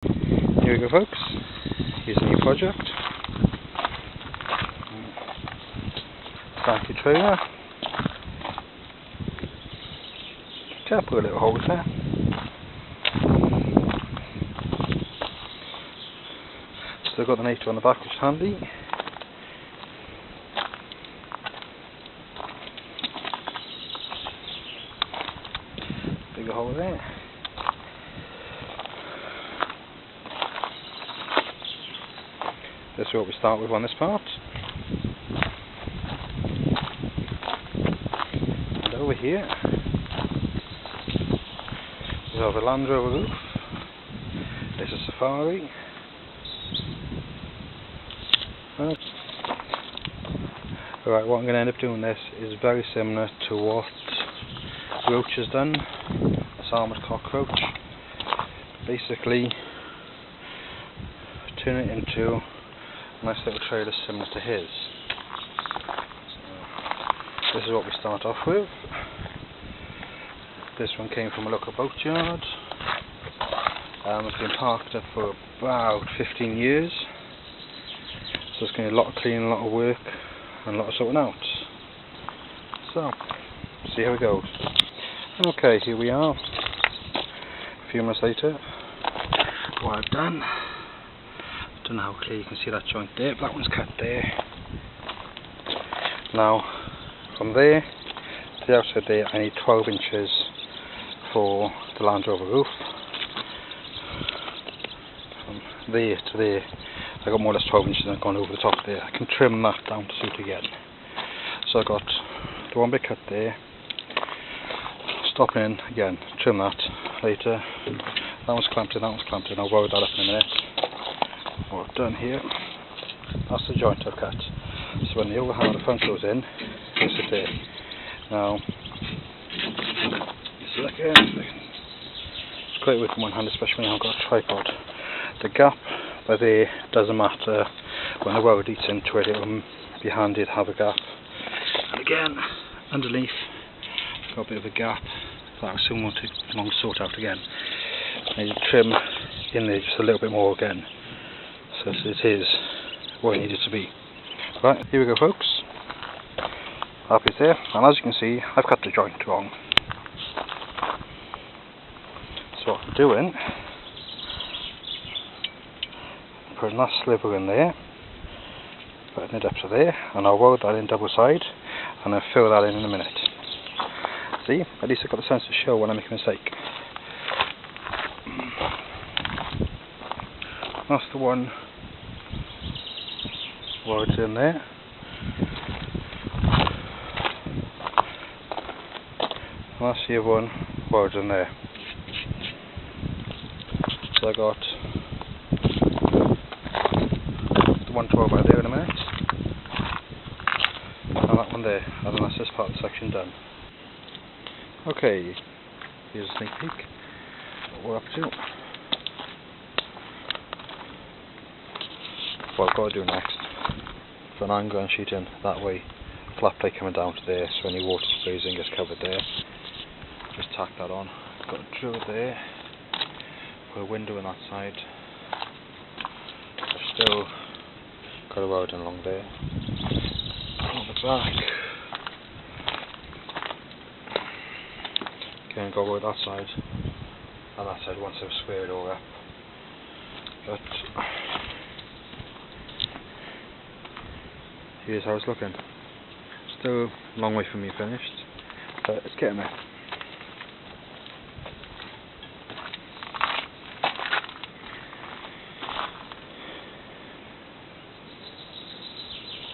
Here we go, folks. Here's a new project. Cranky trailer. Can't put a little hole there. Still got the NATO on the back, which is handy. Bigger hole there. This is what we start with on this part. And over here we have a Land Rover roof. This is Safari. Alright, what I'm going to end up doing this is very similar to what Roach has done. This armoured cockroach. Basically turn it into a nice little trailer similar to his. So, this is what we start off with. This one came from a local boatyard. It's been parked up for about 15 years. So it's going to be a lot of cleaning, a lot of work and a lot of sorting out. So, see how it goes. Okay, here we are. A few minutes later. What I've done, I don't know how clear you can see that joint there, but that one's cut there. Now, from there to the outside there, I need 12 inches for the Land Rover roof. From there to there, I got more or less 12 inches and gone over the top there. I can trim that down to suit again. So I got the one bit cut there, stop in again, trim that later. That one's clamped in, that one's clamped in. I'll weld that up in a minute. What I've done here, that's the joint I've cut. So when the overhang of the front goes in, it's it there. Now, it's great working one hand, especially when I've got a tripod. The gap by there doesn't matter. When the weld eats into it, it will be handy to have a gap. And again, underneath, got a bit of a gap that soon won't take long to sort out again. And you trim in there just a little bit more again. So it is what it needed to be. Right, here we go, folks. Happy there. And as you can see, I've cut the joint wrong. So what I'm doing, putting that sliver in there, putting it up to there, and I'll weld that in double side, and I'll fill that in a minute. See, at least I've got the sense to show when I make a mistake. That's the one welded in there. And that's the other one welded in there. So I got the 112 right there in a minute, and that one there, and then that's this part of the section done. Okay, here's a sneak peek what we're up to. What I've got to do next, put an iron ground sheet in that way, flat plate coming down to there, so any water sprays in gets covered there. Just tack that on. Got a drill there, put a window on that side. I've still got a weld in along there. On the back, again go with that side and that side once I've squared it all up. But here's how it's looking. Still a long way from me finished, but it's getting there.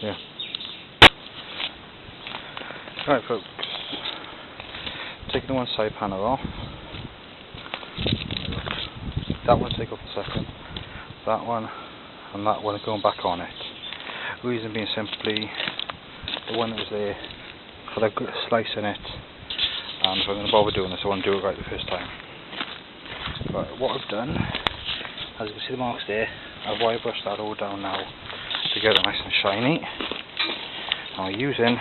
Yeah. Right, folks. Taking the one side panel off. That one take off the second. That one and that one are going back on it. Reason being simply the one that was there had a good slice in it, and if I'm going to bother doing this, I want to do it right the first time. Right, what I've done, as you can see the marks there, I've wire brushed that all down now to get it nice and shiny. I'm using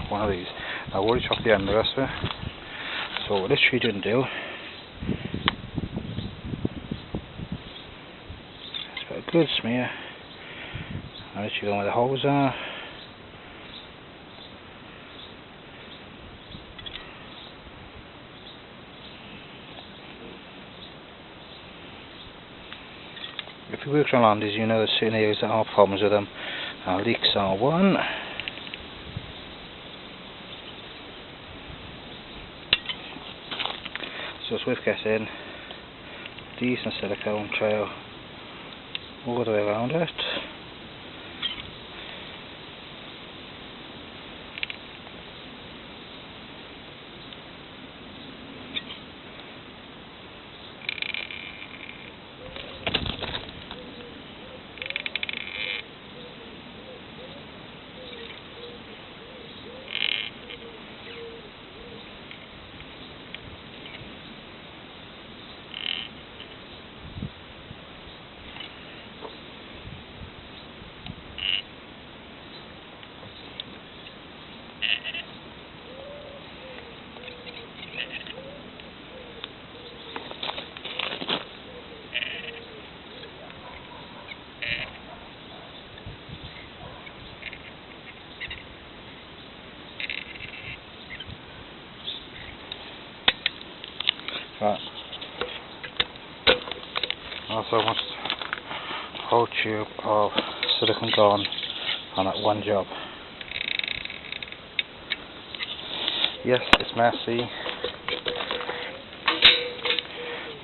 one of these. I've already chopped the end of the rest of it, so what this tree didn't do Good smear. I'll let you go where the holes are. If you work on landers, you know there's certain areas that are problems with them. Leaks are one. So it's worth getting a decent silicone trail all the way around it. Right. Also want a whole tube of silicone gone on that one job. Yes, it's messy.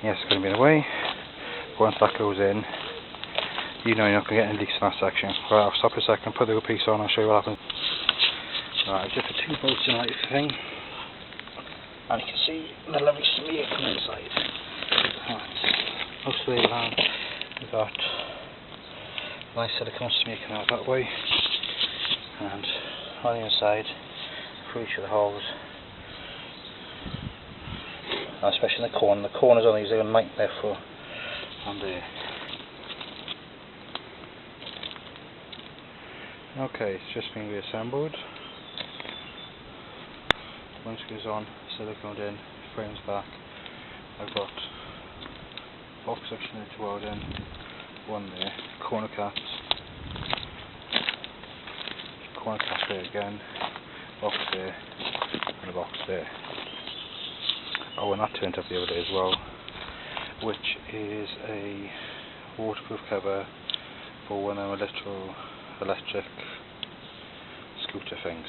Yes, it's going to be in the way. Once that goes in, you know you're not going to get any leaks in that section. Right, I'll stop a second, put the other piece on, I'll show you what happens. Right, just the 2 bolts in like this thing. And you can see the lovely smear coming inside. Right, most of the way around, we've got a nice silicone smear coming out that way. And on the inside, for each of the holes, and especially in the corners on these are a nightmare for on there. Okay, it's just been reassembled. Once it goes on, siliconed in, frames back. I've got box section to weld in, one there, corner caps there again, box there, and a box there. Oh, and that turned up the other day as well, which is a waterproof cover for one of my little electric scooter things.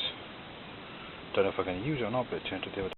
Don't know if I'm going to use it or not, but it turned up the other day.